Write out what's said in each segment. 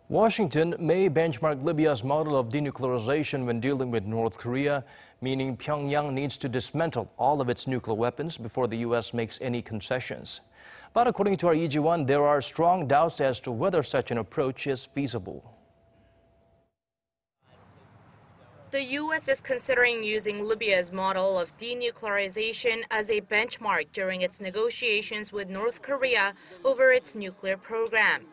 Washington may benchmark Libya's model of denuclearization when dealing with North Korea, meaning Pyongyang needs to dismantle all of its nuclear weapons before the U.S. makes any concessions. But according to our Lee Jiwon, there are strong doubts as to whether such an approach is feasible. The U.S. is considering using Libya's model of denuclearization as a benchmark during its negotiations with North Korea over its nuclear program.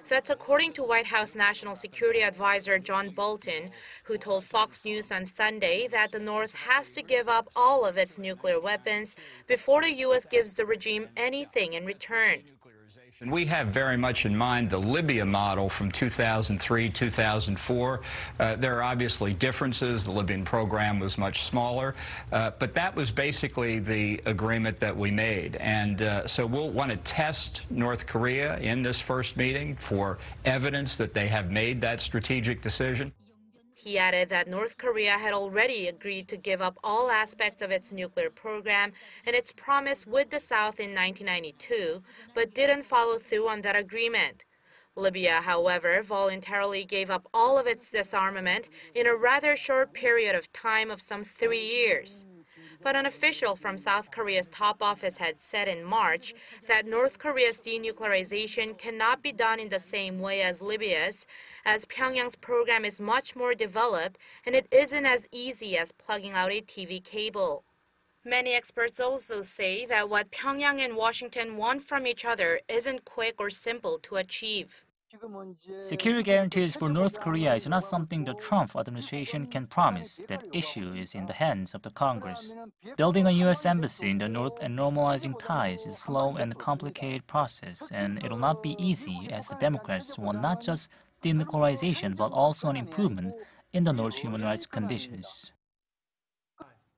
That's according to White House National Security Advisor John Bolton, who told Fox News on Sunday that the North has to give up all of its nuclear weapons before the U.S. gives the regime anything in return. We have very much in mind the Libya model from 2003, 2004. There are obviously differences. The Libyan program was much smaller, but that was basically the agreement that we made. And so we'll want to test North Korea in this first meeting for evidence that they have made that strategic decision. He added that North Korea had already agreed to give up all aspects of its nuclear program and its promise with the South in 1992, but didn't follow through on that agreement. Libya, however, voluntarily gave up all of its disarmament in a rather short period of time of some 3 years. But an official from South Korea's top office had said in March that North Korea's denuclearization cannot be done in the same way as Libya's, as Pyongyang's program is much more developed and it isn't as easy as plugging out a TV cable. Many experts also say that what Pyongyang and Washington want from each other isn't quick or simple to achieve. Security guarantees for North Korea is not something the Trump administration can promise. That issue is in the hands of the Congress. Building a U.S. embassy in the North and normalizing ties is a slow and complicated process, and it'll not be easy as the Democrats want not just denuclearization but also an improvement in the North's human rights conditions.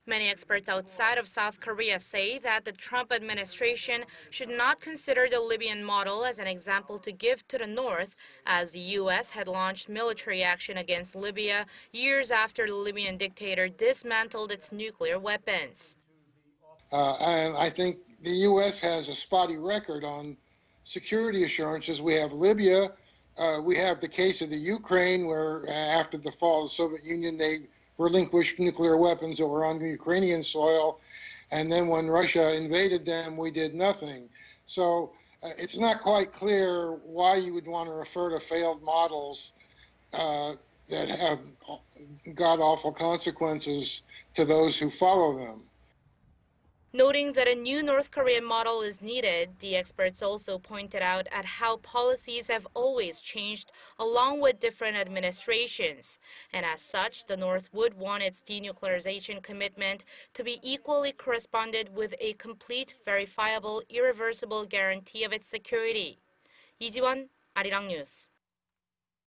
Many experts outside of South Korea say that the Trump administration should not consider the Libyan model as an example to give to the North, as the U.S. had launched military action against Libya years after the Libyan dictator dismantled its nuclear weapons. And I think the U.S. has a spotty record on security assurances. We have Libya. We have the case of the Ukraine, where after the fall of the Soviet Union, they relinquished nuclear weapons that were on Ukrainian soil, and then when Russia invaded them, we did nothing. So it's not quite clear why you would want to refer to failed models that have god-awful consequences to those who follow them. Noting that a new North Korean model is needed, the experts also pointed out at how policies have always changed along with different administrations. And as such, the North would want its denuclearization commitment to be equally corresponded with a complete, verifiable, irreversible guarantee of its security. Lee Jiwon, Arirang News.